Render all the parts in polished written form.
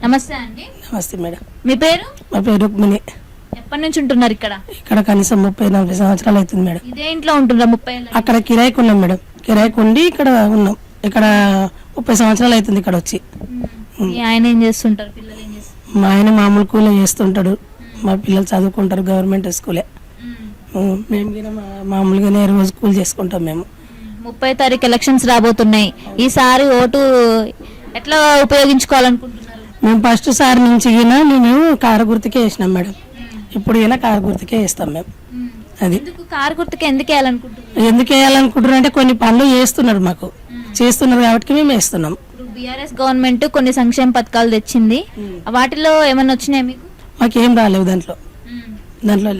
నమస్తే అండి. నమస్తే మేడం. మీ పేరు? మా పేరు రుక్మిణి. ఎప్పటి నుంచి ఉంటున్నారు ఇక్కడ? ఇక్కడ కనీసం 30-40 సంవత్సరాలు అవుతుంది మేడం. ఇదే ఇంట్లో ఉంటున్నారా? 30 ఏళ్ళ? అక్కడ కిరాయికి ఉన్నాం మేడం. కిరాయికి ఉండి ఇక్కడ ఉన్నాం. ఇక్కడ 30 సంవత్సరాలు అవుతుంది ఇక్కడ వచ్చి. మీ ఆయన ఏం చేస్తుంటారు? పిల్లలు ఏం చేస్తారు? మా ఆయన మామూలు కూలీ చేస్తుంటాడు. మా పిల్లలు చదువుకుంటారు గవర్నమెంట్ స్కూలే. మేము కూడా మామూలుగానే రోజు కూలి చేసుకుంటాం మేము. 30 తారీఖు ఎలక్షన్స్ రాబోతున్నాయి. ఈసారి ఓటు ఎట్లా ఉపయోగించుకోవాలనుకుంటున్నారు? మేము ఫస్ట్ సారి నుంచి మేము కారు గుర్తుకే వేసినాం మేడం. ఇప్పుడు కారు గుర్తుకే వేస్తాం మేము. అది కారు గుర్తుకే ఎందుకు వేయాలనుకుంటున్నారు? ఎందుకు వేయాలనుకుంటున్నారు అంటే కొన్ని పనులు చేస్తున్నారు, మాకు చేస్తున్నారు కాబట్టి మేము వేస్తున్నాం. బీఆర్ఎస్ గవర్నమెంట్ కొన్ని సంక్షేమ పథకాలు తెచ్చింది. వాటిలో ఏమన్నా వచ్చినాయి మీకు? మాకేం రాలేవు దాంట్లో.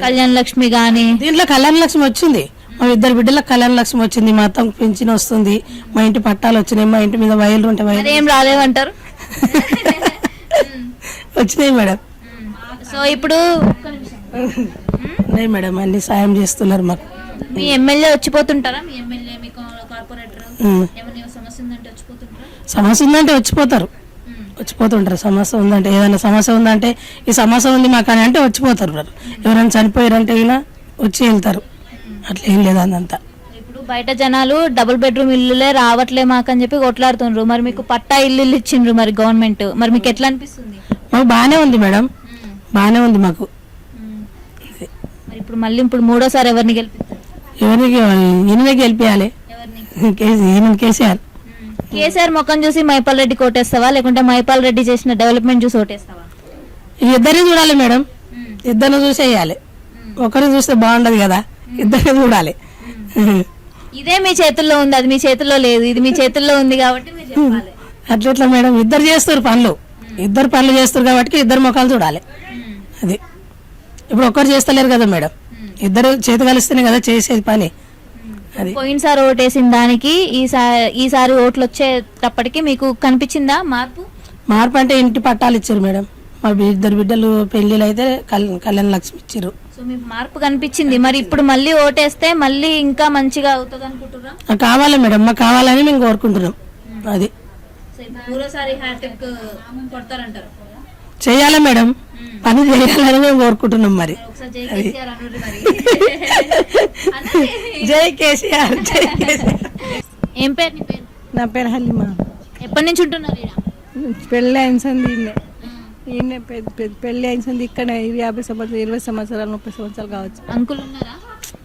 కళ్యాణ లక్ష్మి గానీ. దీంట్లో కళ్యాణ లక్ష్మి వచ్చింది. మా 2 బిడ్డలకు కళ్యాణ లక్ష్మి వచ్చింది. మా అత్తకు పెన్షన్ వస్తుంది. మా ఇంటి పట్టాలు వచ్చినాయి. మా ఇంటి మీద వైర్లు ఉంటాయి. వైర్లు ఏం రాలేవంటారు? వచ్చినాయి మేడం. సో ఇప్పుడు మేడం అన్ని సాయం చేస్తున్నారు మాకు. మీ ఎమ్మెల్యే వచ్చిపోతుంటారా? మీ ఎమ్మెల్యే మీ కార్పొరేటర్ ఏమైనా సమస్య ఉందంటే వచ్చిపోతుంటారా? సమస్య ఉందంటే వచ్చిపోతుంటారు. సమస్య ఉందంటే ఏదైనా సమస్య ఉందంటే ఈ సమస్య ఉంది మాకు అని అంటే వచ్చిపోతారు. ఎవరైనా చనిపోయారంటే వచ్చి వెళ్తారు. అట్లా ఏం లేదు అదంతా. ఇప్పుడు బయట జనాలు డబుల్ బెడ్రూమ్ ఇల్లులే రావట్లే మాకని చెప్పి కొట్లాడుతున్నారు. మరి మీకు పట్టా ఇల్లు ఇచ్చిండ్రు మరి గవర్నమెంట్. మరి మీకు ఎట్లా అనిపిస్తుంది? మాకు బాగానే ఉంది మేడం, బాగానే ఉంది మాకు. మరి ఇప్పుడు మళ్ళీ మూడోసారి ఎవరిని గెలిపిస్తారు? ఈయననే గెలిపియాలి. కేసీఆర్. కేసీఆర్ ముఖం చూసి మైపాల్ రెడ్డి కోటేస్తావా, లేకుంటే మైపాల్ రెడ్డి చేసిన డెవలప్మెంట్ చూసి ఓటేస్తావా? ఇద్దరిని చూడాలి మేడం. ఇద్దరిని చూసి వేయాలి. ఒకరిని చూస్తే బాగుండదు కదా, ఇద్దరిని చూడాలి. ఇదే మీ చేతుల్లో ఉంది, అది మీ చేతుల్లో లేదు. ఇది మీ చేతుల్లో ఉంది కాబట్టి మీరు చెప్పాలి. అట్లా మేడం ఇద్దరు చేస్తారు పనులు. ఇద్దరు పనులు చేస్తారు కాబట్టి ఇద్దరు ముఖాలు చూడాలి. అది ఇప్పుడు ఒక్కరు చేస్తలేరు కదా మేడం. ఇద్దరు చేతి కలిస్తేనే కదా చేసేది పని. అది పోయినసారి ఓటేసిన దానికి ఈసారి ఓట్లు వచ్చేటప్పటికి మీకు కనిపించిందా మార్పు? అంటే ఇంటి పట్టాలు ఇచ్చారు మేడం. మా 2 బిడ్డలు పెళ్లిళ్ళు అయితే కళ్యాణ లక్ష్మి ఇచ్చారు. సో మీకు మార్పు కనిపించింది. మరి ఇప్పుడు మళ్ళీ ఓటేస్తే మళ్ళీ ఇంకా మంచిగా అవుతుంది అనుకుంటున్నారా? కావాలి మేడం, మాకు కావాలని మేము కోరుకుంటున్నాం. అది చెయ్యాలి మేడం, పని చేయాలని మేము కోరుకుంటున్నాం. మరి జై కేసీఆర్. ఏం పేరు నీ పేరు? నా పేరు హలీమా. ఎప్పటి నుంచి ఉంటున్నారు? పెళ్ళి అయినది ఈయన పెళ్ళి అయినది ఇక్కడ 50 సంవత్సరాలు 20 సంవత్సరాలు 30 సంవత్సరాలు కావచ్చు. అంకుల్ ఉన్నారా?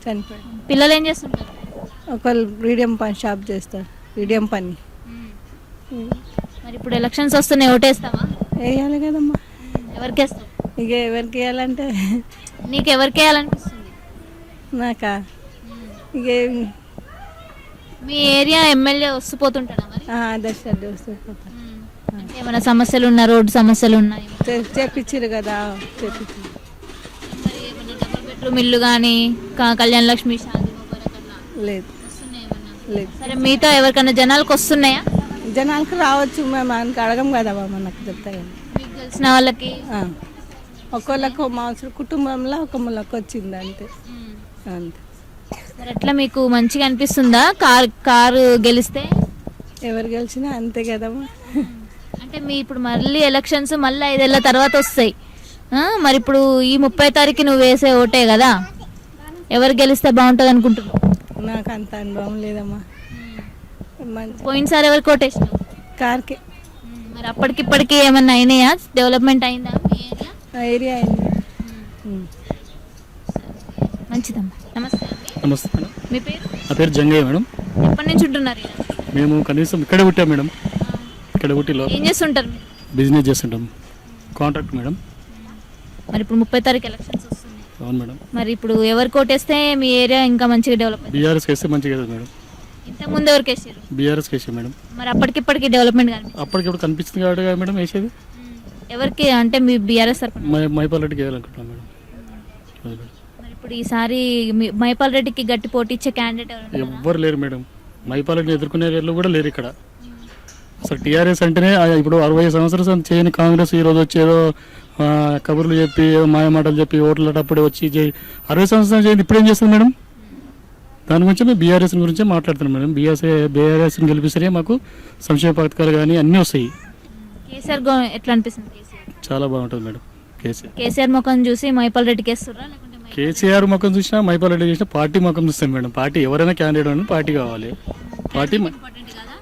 చనిపోయాడు. పిల్లలు ఏం చేస్తుంటారు? ఒకళ్ళు రీడియం పని షాప్ చేస్తారు, రీడియం పని. మరి ఇప్పుడు ఎలక్షన్స్ వస్తున్నాయి, ఓటేస్తావా? వేయాలి కదమ్మా. ఎవరికి వేస్తావు? ఇక ఎవరికి వేయాలంటే నీకు ఎవరికి వేయాలనిపిస్తుంది? నాకా ఇక మీ ఏరియా ఎమ్మెల్యే వస్తుపోతుంటాడా మరి? దర్శనం వస్తుంది. ఏమైనా సమస్యలు ఉన్నా, రోడ్డు సమస్యలు ఉన్నాయి చేపించారు కదా, చేపించారు. మరి ఏమైనా డబుల్ బెడ్రూమ్ ఇల్లు కానీ కళ్యాణ లక్ష్మి లేదు లేదు. సరే మీతో ఎవరికైనా జనాలకు వస్తున్నాయా? జనాలకు రావచ్చు, మేము మనకి అడగం కదా, మనకు చెప్తాయి. మీకు తెలిసిన వాళ్ళకి ఒకళ్ళకు మా కుటుంబంలో ఒక ముళ్ళకి వచ్చింది అంతే. అంతే. మరి ఎట్లా మీకు మంచిగా అనిపిస్తుందా కారు గెలిస్తే? ఎవరు గెలిచినా అంతే కదమ్మా. అంటే మీ ఇప్పుడు మళ్ళీ ఎలక్షన్స్ మళ్ళీ 5 ఏళ్ళ తర్వాత వస్తాయి. మరి ఇప్పుడు ఈ 30 తారీఖు నువ్వు వేసే ఓటే కదా, ఎవరు గెలిస్తే బాగుంటుంది అనుకుంటున్నావు? నాకు అంత అనుభవం లేదమ్మా. పోయినసారి ఎవరికి ఓటేసినావు? కార్కే. మరి అప్పటికిప్పటికి ఏమన్నా అయినాయా? డెవలప్మెంట్ అయిందా మీ ఏరియా? అయింది. మంచిదమ్మా. నమస్తే. నమస్తే మేడం. మీ పేరు? నా పేరు జంగయ్య మేడం. ఎప్పటి నుంచి ఉంటున్నారు? మేము కనీసం ఇక్కడే పుట్టాం మేడం. ఇక్కడ పుట్టిలో ఏం చేస్తుంటారు? బిజినెస్ చేస్తుంటాం, కాంట్రాక్ట్ మేడం. మరి ఇప్పుడు 30 తారీఖు ఎలక్షన్స్ వస్తుంది. అవును మేడం. మరి ఇప్పుడు ఎవరు కోటేస్తే మీ ఏరియా ఇంకా మంచిగా డెవలప్ అవుతుంది? బీఆర్ఎస్ కేస్తే మంచిగా కదా మేడం. ఇంతకుముందు ఎవరికి వేసారు? బీఆర్ఎస్ కేసే మేడం. మరి అప్పటికిప్పటికి డెవలప్మెంట్ కానీ అప్పటికిప్పుడు కనిపిస్తుంది కాబట్టి కదా మేడం వేసేది. ఎవరికి అంటే మీ బీఆర్ఎస్ మైపాల్ రెడ్డికి వేయాలనుకుంటున్నాం మేడం. మరి ఇప్పుడు ఈసారి మైపాల్ రెడ్డికి గట్టి పోటీ ఇచ్చే క్యాండిడేట్ ఎవ్వరు లేరు మేడం. మైపాల్ రెడ్డిని ఎదుర్కొనే వాళ్ళు కూడా లేరు ఇక్కడ. అసలు టీఆర్ఎస్ అంటేనే ఇప్పుడు 60 సంవత్సరాలు చేయని కాంగ్రెస్ ఈరోజు వచ్చేదో కబుర్లు చెప్పి ఏదో మాయమాటలు చెప్పి ఓట్లటప్పుడు వచ్చి 60 సంవత్సరాలు చేయండి. ఇప్పుడు ఏం చేస్తుంది మేడం? దాని గురించి మేము బీఆర్ఎస్ గురించే మాట్లాడుతున్నాం మేడం. బీఆర్ఎస్ని గెలిపిస్తే మాకు సంక్షేమ పథకాలు కానీ అన్నీ వస్తాయి. కేసీఆర్ ఎట్లా అనిపిస్తుంది కేసీఆర్? చాలా బాగుంటుంది మేడం కేసీఆర్. కేసీఆర్ ముఖం చూసి మైపాల్ రెడ్డికి వేస్తుర్రా లేకుంటే కేసీఆర్ ముఖం చూసినా మైపాల్ రెడ్డి చూసినా పార్టీ ముఖం చూస్తాం మేడం. పార్టీ ఎవరైనా క్యాండిడేట్ అని పార్టీ కావాలి. పార్టీ ఇంపార్టెంట్ కదా?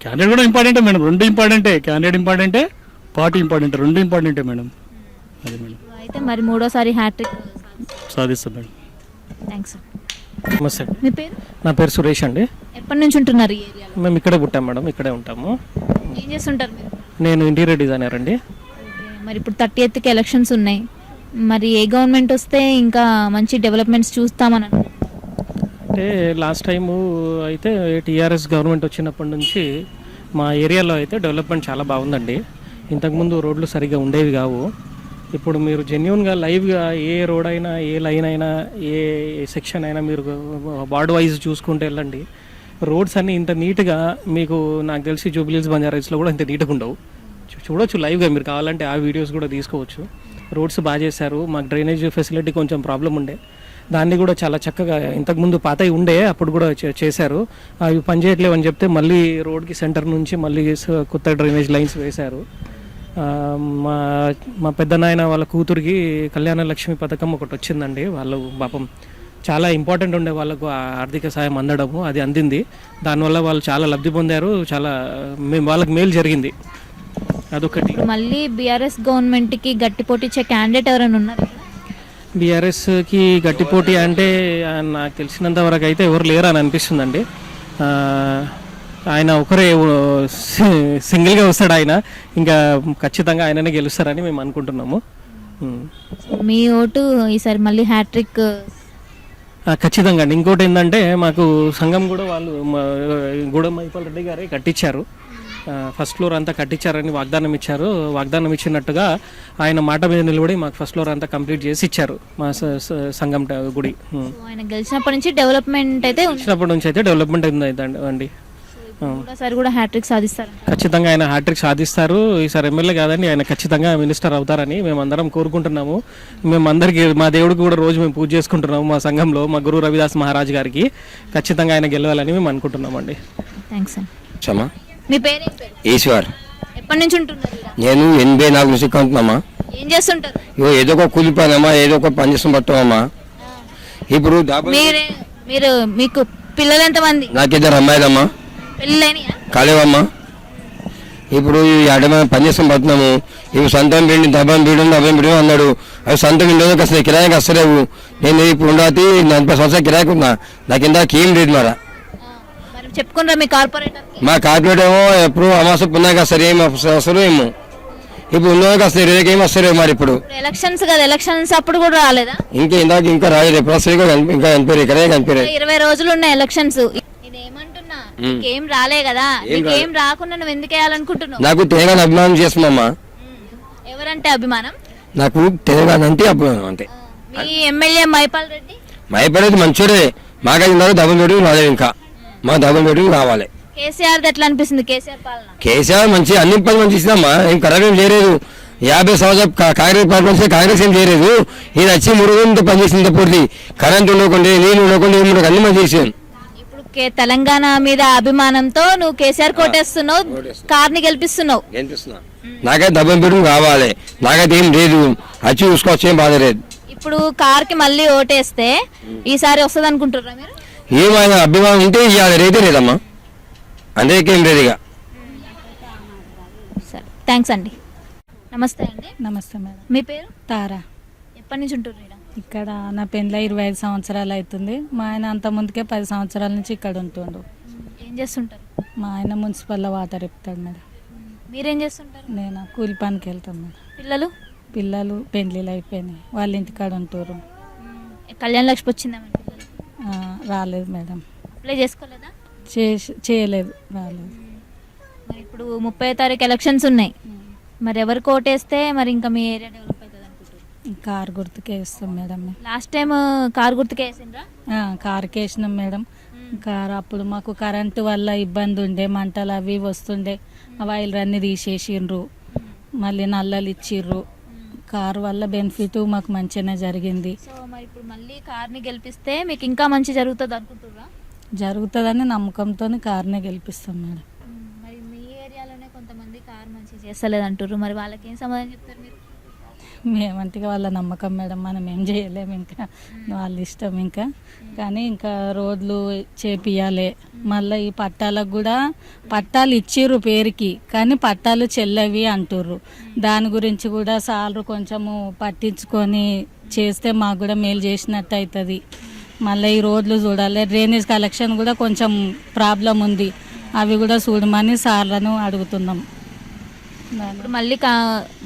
క్యాండిడేట్ కూడా ఇంపార్టెంటే మేడం. రెండు ఇంపార్టెంటే, క్యాండిడేట్ ఇంపార్టెంటే, పార్టీ ఇంపార్టెంట్, రెండు ఇంపార్టెంటే మేడం. అదే మేడం. అయితే మరి మూడోసారి హ్యాట్రిక్ సాధిస్తాం మేడం. థ్యాంక్స్. నమస్తే అండి. మీ పేరు? నా పేరు సురేష్ అండి. ఎప్పటి నుంచి ఉంటున్నారు ఈ ఏరియాలో? మేము ఇక్కడే పుట్టాం మేడం, ఇక్కడే ఉంటాము. ఏం చేస్తుంటారు మీరు? నేను ఇంటీరియర్ డిజైనర్ అండి. మరి ఇప్పుడు 30th ఎలక్షన్స్ ఉన్నాయి. మరి ఏ గవర్నమెంట్ వస్తే ఇంకా మంచి డెవలప్మెంట్స్ చూస్తామని అంటే లాస్ట్ టైము అయితే టీఆర్ఎస్ గవర్నమెంట్ వచ్చినప్పటి నుంచి మా ఏరియాలో అయితే డెవలప్మెంట్ చాలా బాగుందండి. ఇంతకుముందు రోడ్లు సరిగ్గా ఉండేవి కావు. ఇప్పుడు మీరు జెన్యున్గా లైవ్గా ఏ రోడ్ అయినా, ఏ లైన్ అయినా, ఏ సెక్షన్ అయినా మీరు వార్డ్ వైజ్ చూసుకుంటూ వెళ్ళండి. రోడ్స్ అన్నీ ఇంత నీట్గా మీకు నాకు తెలిసి జూబ్లీహిల్స్ బంజారాహిల్స్లో కూడా ఇంత నీట్గా ఉండవు. చూడొచ్చు లైవ్గా, మీరు కావాలంటే ఆ వీడియోస్ కూడా తీసుకోవచ్చు. రోడ్స్ బాగా చేశారు. మాకు డ్రైనేజ్ ఫెసిలిటీ కొంచెం ప్రాబ్లం ఉండే, దాన్ని కూడా చాలా చక్కగా ఇంతకుముందు పాతవి ఉండే అప్పుడు కూడా చేశారు. అవి పనిచేయట్లేవు అని చెప్తే మళ్ళీ రోడ్కి సెంటర్ నుంచి మళ్ళీ కొత్త డ్రైనేజ్ లైన్స్ వేశారు. మా మా పెద్దనాయన వాళ్ళ కూతురికి కళ్యాణ లక్ష్మి పథకం ఒకటి వచ్చిందండి. వాళ్ళు పాపం చాలా ఇంపార్టెంట్ ఉండే వాళ్ళకు ఆర్థిక సాయం అందడము, అది అందింది. దానివల్ల వాళ్ళు చాలా లబ్ధి పొందారు. చాలా వాళ్ళకి మేలు జరిగింది. అదొకటి. ఇప్పుడు మళ్ళీ బీఆర్ఎస్ గవర్నమెంట్కి గట్టి పోటీ ఇచ్చే క్యాండిడేట్ ఎవరైనా ఉన్నారు? బీఆర్ఎస్కి గట్టి పోటీ అంటే నాకు తెలిసినంత వరకు అయితే ఎవరు లేరు అని అనిపిస్తుందండి. ఆయన ఒకరే సింగిల్గా వస్తాడు ఆయన, ఇంకా ఖచ్చితంగా ఆయననే గెలుస్తారని మేము అనుకుంటున్నాము. మీ ఓటు ఈసారి మళ్ళీ హ్యాట్రిక్ ఖచ్చితంగా అండి. ఇంకోటి ఏంటంటే మాకు సంఘం కూడా వాళ్ళు గూడెం మైపాల్ రెడ్డి గారే కట్టించారు. ఫస్ట్ ఫ్లోర్ అంతా కట్టించారని వాగ్దానం ఇచ్చారు. వాగ్దానం ఇచ్చినట్టుగా ఆయన మాట మీద నిలబడి మాకు ఫస్ట్ ఫ్లోర్ అంతా కంప్లీట్ చేసి ఇచ్చారు మా సంఘం గుడి. ఆయన గెలిచినప్పటి నుంచి డెవలప్మెంట్ అయితే వచ్చినప్పటి నుంచి అయితే డెవలప్మెంట్ అండి. ఈసారి కూడా హ్యాట్రిక్ సాధిస్తారు. ఖచ్చితంగా ఆయన హ్యాట్రిక్ సాధిస్తారు. ఈసారి ఎమ్మెల్యే కాదండి, ఆయన ఖచ్చితంగా మినిస్టర్ అవుతారని మేమందరం కోరుకుంటున్నాము. మేమందరికీ మా దేవుడికి కూడా రోజు మేము పూజ చేసుకుంటున్నాము మా సంఘంలో, మా గురు రవిదాస్ మహారాజ్ గారికి. ఖచ్చితంగా ఆయన గెలవాలని మేము అనుకుంటున్నామండి. థ్యాంక్స్ అండి. క్షమా మీ పేరు? ఈశ్వర్. ఎప్పటి నుంచి ఉంటున్నారు? నేను 84 నుంచి కొంటున్నామా. ఏం చేస్తుంటారు? ఇగో ఏదో ఒక కూలి పనమ్మా, ఏదో ఒక పని చేస్తాం పట్టమమ్మా. ఇప్పుడు మీరు మీకు పిల్లలు ఎంతమంది? నాకు 2 అమ్మాయిలమ్మా, పెళ్ళైనయా? కాలేవమ్మా. ఇప్పుడు ఈ అడమైన పని చేస్తాం పడుతున్నాము. ఇప్పుడు సొంతం బిల్డింగ్ డబ్బం బిల్డింగ్ అన్నాడు. అవి సొంతం ఇంట్లో అసలు కిరాయికి వస్తలేవు. నేను ఇప్పుడు ఉండబట్టి 40 సంవత్సరాలు కిరాయికి ఉన్నా. నాకు ఇందాక ఏం లేదు మరి. చెప్పుకుంటారా మీ కార్పొరేటర్? మా కార్పొరేట్ ఏమో ఎప్పుడు అమాస పున్నాక వస్తారు, ఏమి వస్తారు ఏమో. ఇప్పుడు ఉన్నవాళ్ళకి వస్తారు, రేపు ఏమి వస్తారు మరి. ఇప్పుడు ఎలక్షన్స్ కదా, ఎలక్షన్స్ అప్పుడు కూడా రాలేదా? ఇంకా రాలేదు. ఎప్పుడు వస్తారు ఇంకా కనిపించారు, ఇక్కడే కనిపించారు. 20 రోజులు ఉన్నాయి ఎలక్షన్స్. నేనేమంటున్నా, ఏం రాలే కదా, ఏం రాకుండా నువ్వు ఎందుకు వేయాలనుకుంటున్నావు? నాకు తెలంగాణ అభిమానం చేస్తున్నామా. ఎవరంటే అభిమానం? నాకు తెలంగాణ అంటే అభిమానం అంతే. మీ ఎమ్మెల్యే మైపాల్ రెడ్డి? మైపాల్ రెడ్డి మంచోడే. మాకైతే డబుల్ బెడ్రూమ్ రాలేదు, ఇంకా మా డబుల్ బెడ్రూమ్ రావాలి. కేసీఆర్ ఎట్లా అనిపిస్తుంది? కేసీఆర్ పాలన? కేసీఆర్ మంచి అన్ని పనులు మంచి ఇచ్చినామా. ఏం కరెక్ట్ ఏం చేయలేదు. 50 సంవత్సరాలు కాంగ్రెస్ పార్టీ నుంచి కాంగ్రెస్ ఏం చేయలేదు. ఈయన వచ్చి 3 రోజులతో పనిచేసింది. పూర్తి కరెంట్ ఉండకుండా, నీళ్ళు ఉండకుండా, ఏమి ఉండకుండా అన్ని మంచి చేసాను. ఇప్పుడు తెలంగాణ మీద అభిమానంతో నువ్వు కేసీఆర్ కోటేస్తున్నావు, కార్ని గెలిపిస్తున్నావు. నాకైతే డబుల్ బెడ్రూమ్ కావాలి. నాకైతే ఏం లేదు, వచ్చి చూసుకోవచ్చు, ఏం బాధ లేదు. ఇప్పుడు కార్ కి మళ్ళీ ఓటేస్తే ఈసారి వస్తుంది అనుకుంటున్నారా మీరు? ఏమైనా అభిమానం ఉంటే ఇవాళ రైతే లేదమ్మా, అందుకేం లేదు ఇక. సరే, థ్యాంక్స్ అండి. నమస్తే అండి. నమస్తే మేడం. మీ పేరు? తారా. ఎప్పటి నుంచి ఉంటున్నారు ఇక్కడ? ఇక్కడ నా పెళ్ళి 25 సంవత్సరాలు అవుతుంది. మా ఆయన అంత ముందుకే 10 సంవత్సరాల నుంచి ఇక్కడ ఉంటుండు. ఏం చేస్తుంటారు? మా ఆయన మున్సిపల్లో వాటర్ ఇప్పుతాడు మేడం. మీరేం చేస్తుంటారు? నేను కూలి పనికి వెళ్తాను మేడం. పిల్లలు పెళ్ళిళ్ళు అయిపోయినాయి, వాళ్ళ ఇంటికాడ ఉంటారు. కళ్యాణ లక్ష్మి వచ్చిందా? రాలేదు మేడం. అప్లై చేసుకోలేదా? చేయలేదు, రాలేదు. మరి ఇప్పుడు 30వ తారీఖు ఎలక్షన్స్ ఉన్నాయి. మరి ఎవరికి ఓటేస్తే మరి ఇంకా మీ ఏరియా డెవలప్ అవుతుంది అనుకుంటారు? కారు గుర్తుకే వేస్తాం మేడం. లాస్ట్ టైం కారు గుర్తుకే వేసిండ్రా? కారుకి వేసినాం మేడం. కారు అప్పుడు మాకు కరెంటు వల్ల ఇబ్బంది ఉండే, మంటలు అవి వస్తుండే. ఆ వైర్లన్నీ తీసేసిండ్రు, మళ్ళీ నల్లలు ఇచ్చిర్రు. కారు వల్ల బెనిఫిట్ మాకు మంచిగానే జరిగింది. సో మరి ఇప్పుడు మళ్ళీ కార్ని గెలిపిస్తే మీకు ఇంకా మంచి జరుగుతుంది అనుకుంటున్నారా? జరుగుతుందని నమ్మకంతో కార్నే గెలిపిస్తాం మేడం. మరి మీ ఏరియాలోనే కొంతమంది కార్ మంచి చేస్తలేదు అంటారు, మరి వాళ్ళకి ఏం సమాధానం చెప్తారు మీరు? మేమంటే వాళ్ళ నమ్మకం మేడం, మనం ఏం చేయలేము, ఇంకా వాళ్ళ ఇష్టం. ఇంకా కానీ ఇంకా రోడ్లు చేపియాలి. మళ్ళీ ఈ పట్టాలకు కూడా పట్టాలు ఇచ్చిర్రు పేరుకి, కానీ పట్టాలు చెల్లవి అంటుర్రు. దాని గురించి కూడా సార్లు కొంచెము పట్టించుకొని చేస్తే మాకు కూడా మేలు చేసినట్టు అవుతుంది. మళ్ళీ ఈ రోడ్లు చూడాలి, డ్రైనేజ్ కలెక్షన్ కూడా కొంచెం ప్రాబ్లం ఉంది, అవి కూడా చూడమని సార్లను అడుగుతున్నాం. ఇప్పుడు మళ్ళీ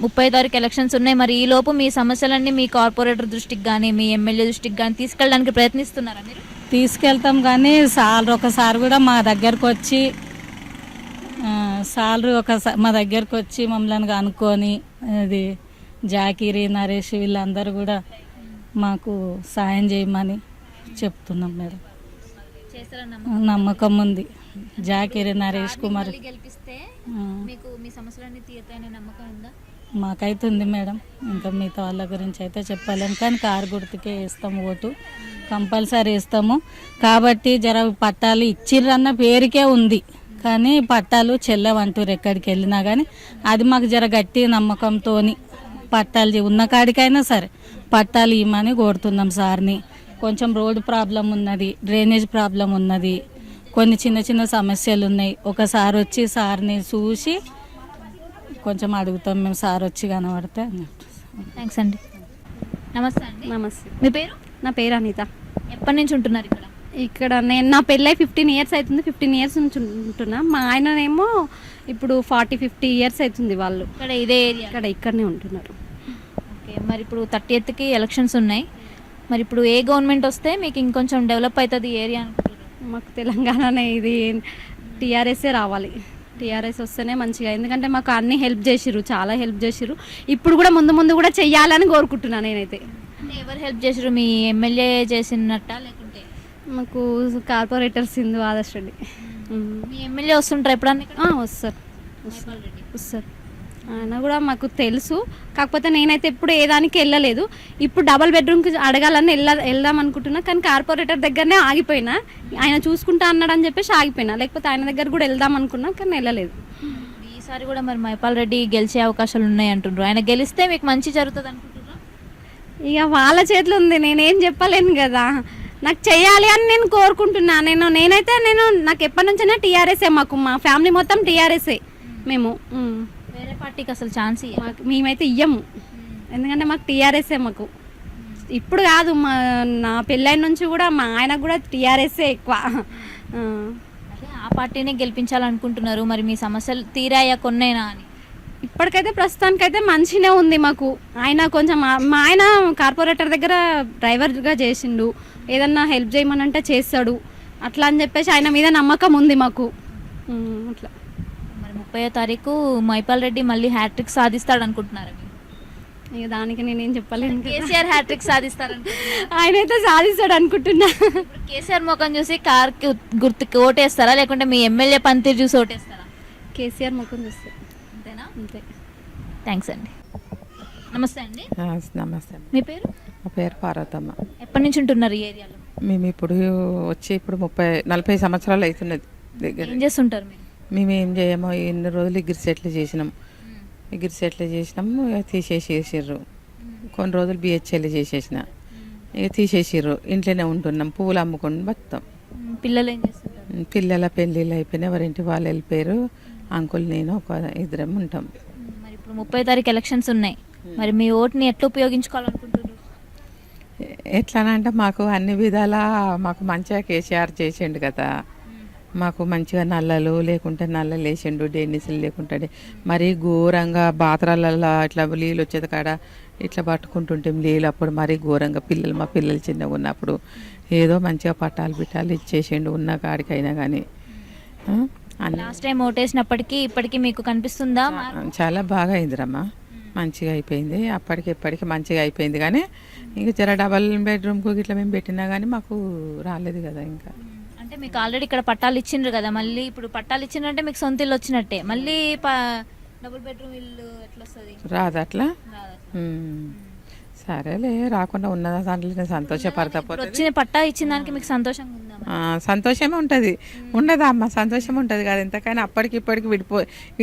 30 తారీఖు ఎలక్షన్స్ ఉన్నాయి, మరి ఈ లోపు మీ సమస్యలన్నీ మీ కార్పొరేటర్ దృష్టికి కానీ మీ ఎమ్మెల్యే దృష్టికి కానీ తీసుకెళ్ళడానికి ప్రయత్నిస్తున్నారా మీరు? తీసుకెళ్తాం కానీ సార్ ఒకసారి కూడా మా దగ్గరకు వచ్చి మా దగ్గరకు వచ్చి మమ్మల్ని అనుకొని అది జాకీరి నరేష్ వీళ్ళందరూ కూడా మాకు సాయం చేయమని చెప్తున్నాం మేడం. నమ్మకం ఉంది. జాకీరి నరేష్ కుమార్ గెలిపిస్తే మీకు మీ సమస్యలన్నీ తీరుతాయనే నమ్మకం ఉందా? మాకైతే ఉంది మేడం. ఇంకా మిగతా వాళ్ళ గురించి అయితే చెప్పలేము, కానీ కారు గుర్తుకే వేస్తాము, ఓటు కంపల్సరీ వేస్తాము. కాబట్టి జర పట్టాలు ఇచ్చిర్రన్న పేరుకే ఉంది, కానీ పట్టాలు చెల్లవంటారు ఎక్కడికి వెళ్ళినా. కానీ అది మాకు జర గట్టి నమ్మకంతో పట్టాలు ఉన్న కాడికైనా సరే పట్టాలు ఇవ్వమని కోరుతున్నాం సార్ని. కొంచెం రోడ్డు ప్రాబ్లం ఉన్నది, డ్రైనేజ్ ప్రాబ్లం ఉన్నది, కొన్ని చిన్న చిన్న సమస్యలు ఉన్నాయి. ఒకసారి వచ్చి సార్ని చూసి కొంచెం అడుగుతాం మేము, సార్ వచ్చి కనబడితే. థ్యాంక్స్ అండి. నమస్తే అండి. నమస్తే. మీ పేరు? నా పేరు అనిత. ఎప్పటి నుంచి ఉంటున్నారు ఇక్కడ? ఇక్కడ నా పెళ్ళై 15 ఇయర్స్ అవుతుంది. 15 ఇయర్స్ నుంచి ఉంటున్నా. మా ఆయననేమో ఇప్పుడు 40-50 ఇయర్స్ అవుతుంది. వాళ్ళు ఇక్కడ ఇదే ఏరియా? ఇక్కడనే ఉంటున్నారు. ఓకే, మరి ఇప్పుడు 30th ఎలక్షన్స్ ఉన్నాయి, మరి ఇప్పుడు ఏ గవర్నమెంట్ వస్తే మీకు ఇంకొంచెం డెవలప్ అవుతుంది ఏరియా అనుకుంటున్నారు? మాకు తెలంగాణనే ఇది టీఆర్ఎస్ఏ రావాలి. టీఆర్ఎస్ వస్తేనే మంచిగా, ఎందుకంటే మాకు అన్ని హెల్ప్ చేసిర్రు, చాలా హెల్ప్ చేసిర్రు. ఇప్పుడు కూడా ముందు కూడా చెయ్యాలని కోరుకుంటున్నాను నేనైతే. అంటే ఎవరు హెల్ప్ చేసారు? మీ ఎమ్మెల్యే చేసినట్ట లేకుంటే? మాకు కార్పొరేటర్ సింధు ఆదర్శ్ రెడ్డి. మీ ఎమ్మెల్యే వస్తుంటారు ఎప్పుడన్నా ఇక్కడ? వస్తారు. ఆయన కూడా మాకు తెలుసు, కాకపోతే నేనైతే ఎప్పుడు ఏ దానికి వెళ్ళలేదు. ఇప్పుడు డబల్ బెడ్రూమ్కి అడగాలని వెళ్దాం అనుకుంటున్నా, కానీ కార్పొరేటర్ దగ్గరనే ఆగిపోయినా. ఆయన చూసుకుంటా అన్నాడు అని చెప్పేసి ఆగిపోయినా, లేకపోతే ఆయన దగ్గర కూడా వెళ్దాం అనుకున్నా, కానీ వెళ్ళలేదు. ఈసారి కూడా మరి మైపాల్ రెడ్డి గెలిచే అవకాశాలు ఉన్నాయి అంటున్నారు. ఆయన గెలిస్తే మీకు మంచి జరుగుతుంది అనుకుంటున్నారు? ఇక వాళ్ళ చేతిలో ఉంది, నేనేం చెప్పలేను కదా. నాకు చెయ్యాలి అని నేను కోరుకుంటున్నా. నేనైతే నాకు ఎప్పటి నుంచైనా టీఆర్ఎస్ఏ. మాకు మా ఫ్యామిలీ మొత్తం టీఆర్ఎస్ఏ. మేము వేరే పార్టీకి అసలు ఛాన్స్ మేమైతే ఇయ్యము, ఎందుకంటే మాకు టీఆర్ఎస్ఏ. మాకు ఇప్పుడు కాదు, నా పెళ్ళైన నుంచి కూడా మా ఆయన కూడా టీఆర్ఎస్ఏ ఎక్కువ. ఆ పార్టీనే గెలిపించాలనుకుంటున్నారు. మరి మీ సమస్యలు తీరాయా కొన్నైనా అని? ఇప్పటికైతే ప్రస్తుతానికైతే మంచిగానే ఉంది మాకు. ఆయన కొంచెం మా ఆయన కార్పొరేటర్ దగ్గర డ్రైవర్గా చేసిండు, ఏదన్నా హెల్ప్ చేయమనంటే చేస్తాడు, అట్లా అని చెప్పేసి ఆయన మీద నమ్మకం ఉంది మాకు. అట్లా మరి 30వ తారీఖు మైపాల్ రెడ్డి మళ్ళీ హ్యాట్రిక్ సాధిస్తాడు అనుకుంటున్నారు? ఇక దానికి నేనేం చెప్పలేను. కేసీఆర్ హ్యాట్రిక్ సాధిస్తారు? ఆయన అయితే సాధిస్తాడు అనుకుంటున్నా. కేసీఆర్ ముఖం చూసి కార్కి గుర్తుకి ఓటేస్తారా, లేకుంటే మీ ఎమ్మెల్యే పనితీరు చూసి ఓటేస్తారా? కేసీఆర్ ముఖం చూస్తే. అంతేనా? అంతే. థ్యాంక్స్ అండి. నమస్తే అండి. నమస్తే. మీ పేరు? మా పేరు పార్వతమ్మ. ఎప్పటి నుంచి ఉంటున్నారు ఈ ఏరియాలో? మేము ఇప్పుడు వచ్చి 30-40 సంవత్సరాలు అవుతున్నది దగ్గర. ఏం చేస్తుంటారు మీరు? మేము ఏం చేయమో ఎన్ని రోజులు ఎగిరి సెట్లు చేసినాం, ఇక తీసేసేసారు. కొన్ని రోజులు బిహెచ్ఎల్ చేసేసిన, ఇక తీసేసారు. ఇంట్లోనే ఉంటున్నాం, పువ్వులు అమ్ముకొని బతాం. పిల్లలు ఏం చేస్తుంటారు? పిల్లల పెళ్ళిళ్ళు అయిపోయినాయి, ఎవరింటి వాళ్ళు వెళ్ళిపోయారు. అంకుల్ నేను ఒక ఇద్దరం ఉంటాం. మరి ఇప్పుడు 30వ తారీఖు ఎలక్షన్స్ ఉన్నాయి, మరి మీ ఓటుని ఎట్లా ఉపయోగించుకోవాలనుకుంటున్నారు? ఎట్లానంటే మాకు అన్ని విధాలా మాకు మంచిగా కేసీఆర్ చేసిండు కదా. మాకు మంచిగా నల్లలు లేకుంటే నల్లలు వేసిండు, డెన్నిసులు లేకుంటే మరీ ఘోరంగా బాత్రాలలో ఇట్లా నీళ్ళు వచ్చేది కాడ ఇట్లా పట్టుకుంటుంటాం నీళ్ళు. అప్పుడు మరీ ఘోరంగా మా పిల్లలు చిన్నగా ఉన్నప్పుడు ఏదో మంచిగా పట్టాలు ఇచ్చేసిండు ఉన్న కాడికైనా కానీ. లాస్ట్ టైం ఓటేసినప్పటికీ ఇప్పటికీ మీకు కనిపిస్తుందా? చాలా బాగా అయిందిరమ్మా, మంచిగా అయిపోయింది. అప్పటికి ఇప్పటికి మంచిగా అయిపోయింది, కానీ ఇంకా జర డబల్ బెడ్రూమ్కు ఇట్లా మేము పెట్టినా కానీ మాకు రాలేదు కదా. ఇంకా అంటే మీకు ఆల్రెడీ ఇక్కడ పట్టాలు ఇచ్చిండ్రు కదా, మళ్ళీ ఇప్పుడు పట్టాలు ఇచ్చిండ్రంటే మీకు సొంత ఇల్లు వచ్చినట్టే. మళ్ళీ డబుల్ బెడ్రూమ్ ఇల్లు ఎట్లా వస్తుంది? రాదు అట్లా. సరేలే, రాకుండా ఉన్న దాంట్లో సంతోషపడతా. వచ్చిన పట్టా ఇచ్చిన దానికి మీకు సంతోషంగా ఉందా? సంతోషమే ఉంటుంది ఉండదా అమ్మ, సంతోషం ఉంటుంది కదా ఎంతకైనా. అప్పటికి ఇప్పటికి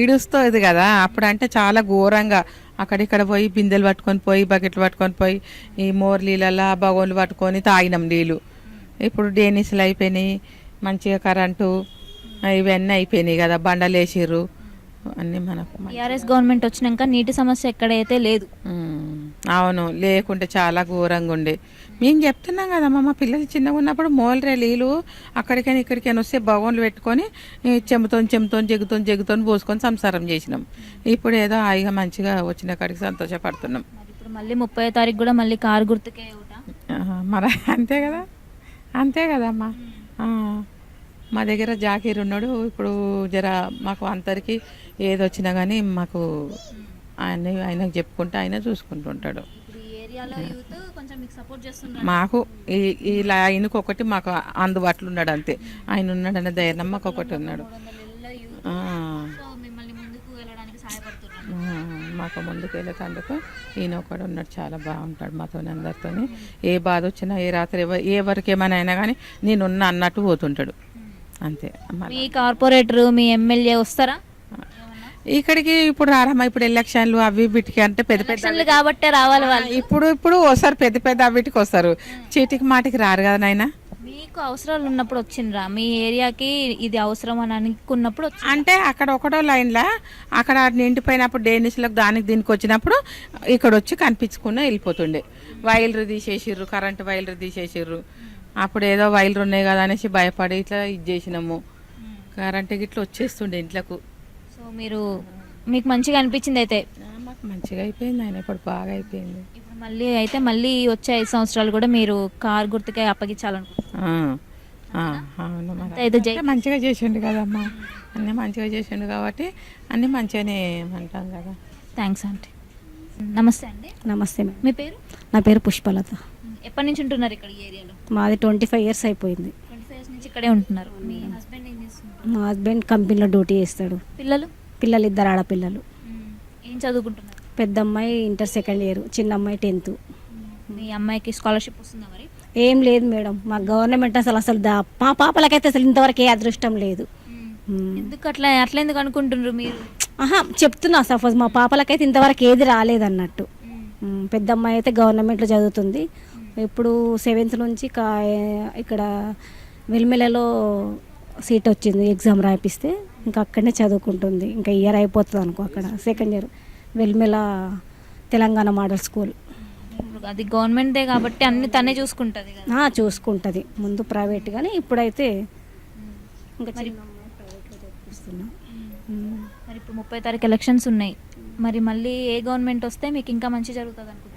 ఇడుస్తుంది కదా. అప్పుడు అంటే చాలా ఘోరంగా అక్కడిక్కడ పోయి బిందెలు పట్టుకొని పోయి బకెట్లు పట్టుకొని పోయి ఈ మోర్ నీళ్ళల్లో బగోన్లు పట్టుకొని తాగినాం నీళ్ళు. ఇప్పుడు డేనిస్లు అయిపోయినాయి, మంచిగా కరెంటు ఇవన్నీ అయిపోయినాయి కదా, బండలు వేసిర్రు అన్నీ మనకు. టీఆర్ఎస్ గవర్నమెంట్ వచ్చినాక నీటి సమస్య ఎక్కడైతే లేదు. అవును, లేకుంటే చాలా ఘోరంగా ఉండే. మేము చెప్తున్నాం కదమ్మా, మా పిల్లలు చిన్నగా ఉన్నప్పుడు మోలరే నీళ్ళు అక్కడికైనా ఇక్కడికైనా వస్తే బగోన్లు పెట్టుకొని జగ్గుతోని పోసుకొని సంసారం చేసినాం. ఇప్పుడు ఏదో హాయిగా మంచిగా వచ్చిన కాడికి సంతోషపడుతున్నాం. ఇప్పుడు మళ్ళీ 30వ తారీఖు కూడా మళ్ళీ కారు గుర్తుకే మరి అంతే కదమ్మా. మా దగ్గర జాకీర్ ఉన్నాడు. ఇప్పుడు జర మాకు అంతరికి ఏది వచ్చినా కానీ మాకు ఆయనకు చెప్పుకుంటే ఆయన చూసుకుంటుంటాడు. మాకు ఈ ఆయనకు ఒకటి మాకు అందుబాటులో ఉన్నాడు అంతే. ఆయన ఉన్నాడన్న ధైర్యం మాకు ఒకటి ఉన్నాడు. మాకు ముందుకు వెళ్ళేటందుకు ఈయన ఒకడు ఉన్నాడు, చాలా బాగుంటాడు మాతో అందరితో. ఏ బాధ వచ్చినా ఏ రాత్రి ఎవరికి ఏమైనా అయినా కానీ నేనున్నా అన్నట్టు పోతుంటాడు అంతే. మీ కార్పొరేటర్ మీ ఎమ్మెల్యే వస్తారా ఇక్కడికి? ఇప్పుడు రారమ్మా, ఇప్పుడు ఎలక్షన్లు అవి వీటికి అంటే పెద్ద పెద్ద కాబట్టే రావాలి వాళ్ళు. ఇప్పుడు వస్తారు, పెద్ద వీటికి వస్తారు, చీటికి మాటికి రారు కదా నాయన. మీకు అవసరాలు ఉన్నప్పుడు వచ్చిండ్రా మీ ఏరియాకి ఇది అవసరం అని అనుకున్నప్పుడు అంటే అక్కడ ఒకటో లైన్లో అక్కడ నిండిపోయినప్పుడు డేనిస్లకు దానికి దీనికి వచ్చినప్పుడు ఇక్కడ వచ్చి కనిపించుకుని వెళ్ళిపోతుండే. వైర్లు తీసేసిర్రు, కరెంటు వైర్లు తీసేసిర్రు. అప్పుడు ఏదో వైర్లు ఉన్నాయి కదా అనేసి భయపడి ఇట్లా ఇది చేసినాము. కరెంటు ఇట్లా వచ్చేస్తుండే ఇంట్లోకు. సో మీకు మంచిగా అనిపించింది అయితే? మాకు మంచిగా అయిపోయింది ఆయన, ఇప్పుడు బాగా అయిపోయింది. ఇప్పుడు మళ్ళీ వచ్చే 5 సంవత్సరాలు కూడా మీరు కారు గుర్తుకే అప్పగించాలనుకుంటున్నాను. మంచిగా చేసిండు కదమ్మా, అన్నీ మంచిగా చేసిండు కాబట్టి అన్నీ మంచిగానే అంటాం కదా. Thanks aunty. నమస్తే అండి. నమస్తే. మీ పేరు? నా పేరు పుష్పలత. ఎప్పటి నుంచి ఉంటున్నారు ఇక్కడ ఈ ఏరియాలో? మాది 25 ఇయర్స్ అయిపోయింది. 25 ఇయర్స్ నుంచి ఇక్కడే ఉంటున్నారు. మీ హస్బెండ్ ఏం చేస్తున్నారు? మా హస్బెండ్ కంపెనీలో డ్యూటీ చేస్తాడు. పిల్లలు? 2 ఆడపిల్లలు. ఏం చదువుకుంటున్నారు? పెద్ద అమ్మాయి ఇంటర్ 2nd ఇయర్, చిన్న అమ్మాయి 10th. మీ అమ్మాయికి స్కాలర్షిప్ వస్తుందా మరి? ఏం లేదు మేడం, మా గవర్నమెంట్ అసలు మా పాపలకైతే అసలు ఇంతవరకు ఏ అదృష్టం లేదు. ఎందుకు అట్లా ఎందుకు అనుకుంటున్నారు మీరు? చెప్తున్నా, సపోజ్ మా పాపలకైతే ఇంతవరకు ఏది రాలేదన్నట్టు. పెద్ద అమ్మాయి అయితే గవర్నమెంట్లో చదువుతుంది. ఇప్పుడు 7th నుంచి ఇక్కడ వెల్మెలలో సీట్ వచ్చింది, ఎగ్జామ్ రాయిపిస్తే ఇంకా అక్కడనే చదువుకుంటుంది. ఇంకా ఇయర్ అయిపోతుంది అనుకో, అక్కడ 2nd ఇయర్ వెల్మెల తెలంగాణ మోడల్ స్కూల్. అది గవర్నమెంట్దే కాబట్టి అన్ని తనే చూసుకుంటుంది కదా? చూసుకుంటుంది. ముందు ప్రైవేట్ కానీ ఇప్పుడైతే ఇంకా ప్రైవేట్లో చదివిస్తున్నా. మరి ఇప్పుడు 30వ తారీఖు ఎలక్షన్స్ ఉన్నాయి. మరి మళ్ళీ ఏ గవర్నమెంట్ వస్తే మీకు ఇంకా మంచి జరుగుతుంది అనుకుంటున్నారు?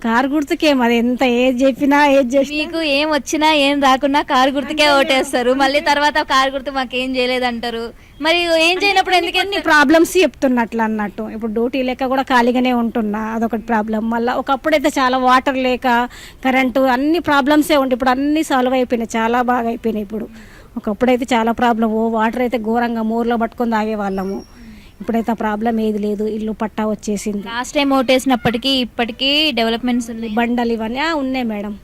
కారు గుర్తుకే, మరి ఎంత ఏది చెప్పినా ఏది చేసి మీకు ఏం వచ్చినా ఏం రాకున్నా కారు గుర్తుకే ఓటేస్తారు. మళ్ళీ తర్వాత కారు గుర్తు మాకేం చేయలేదంటారు. మరి ఏం చేయనప్పుడు ఎందుకని ప్రాబ్లమ్స్ చెప్తున్నట్లు అన్నట్టు. ఇప్పుడు డ్యూటీ లేక కూడా ఖాళీగానే ఉంటున్నా, అదొకటి ప్రాబ్లం. మళ్ళీ ఒకప్పుడైతే చాలా వాటర్ లేక కరెంటు అన్ని ప్రాబ్లమ్సే ఉండే, ఇప్పుడు అన్నీ సాల్వ్ అయిపోయినాయి, చాలా బాగా అయిపోయినాయి. ఇప్పుడు ఒకప్పుడైతే చాలా ప్రాబ్లం, వాటర్ అయితే ఘోరంగా మోర్లో పట్టుకొని తాగేవాళ్ళము. ఇప్పుడైతే ఆ ప్రాబ్లం ఏది లేదు, ఇల్లు పట్టా వచ్చేసింది. లాస్ట్ టైం ఓటేసినప్పటికీ ఇప్పటికీ డెవలప్మెంట్స్ ఉన్నాయి. బండలు ఇవన్నీ ఉన్నాయి మేడం,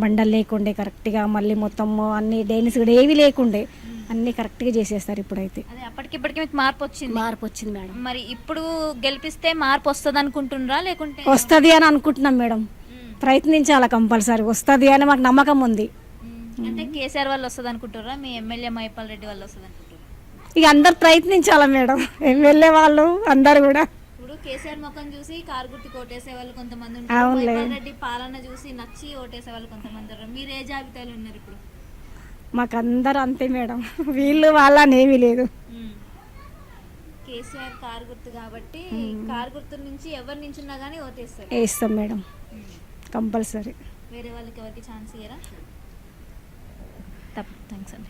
బండలు లేకుండే కరెక్ట్గా, మళ్ళీ మొత్తం అన్ని డైనిస్ కూడా ఏవి లేకుండే అన్ని కరెక్ట్గా చేసేస్తారు ఇప్పుడైతే. అదే అప్పటికిప్పటికి మీకు మార్పు వచ్చింది మేడం. మరి ఇప్పుడు గెలిపిస్తే మార్పు వస్తుంది అనుకుంటున్నారా లేకుంటే? వస్తుంది అని అనుకుంటున్నాం మేడం, ప్రయత్నించాలా, కంపల్సరీ వస్తుంది అని మాకు నమ్మకం ఉంది. అంటే కేసీఆర్ వాళ్ళు వస్తుంది అనుకుంటారా? మీ ఎమ్మెల్యే మైపాల్ రెడ్డి వాళ్ళు వస్తుంది అనుకుంటారా? ఇక అందరు ప్రయత్నించాలా మేడం, ఎమ్మెల్యే వాళ్ళు అందరు కూడా. ఇప్పుడు కేసీఆర్ ముఖం చూసి కారు గుర్తు ఓటేసే వాళ్ళు కొంతమంది ఉంటారు, మైపాల్ రెడ్డి పాలన చూసి నచ్చి ఓటేసే వాళ్ళు కొంతమంది ఉన్నారు. మీరు ఏ జాబితాలో ఉన్నారు ఇప్పుడు? మాకు అందరు అంతే మేడం, వీళ్ళు వాళ్ళనేమీ లేదు. కేసీఆర్ కారు గుర్తు కాబట్టి కారు గుర్తు నుంచి ఎవరి నుంచి ఉన్నా కానీ ఓటేస్తారు. వేస్తాం మేడం కంపల్సరీ. వేరే వాళ్ళకి ఎవరికి ఛాన్స్ ఇయ్యరా? థ్యాంక్స్ అండి.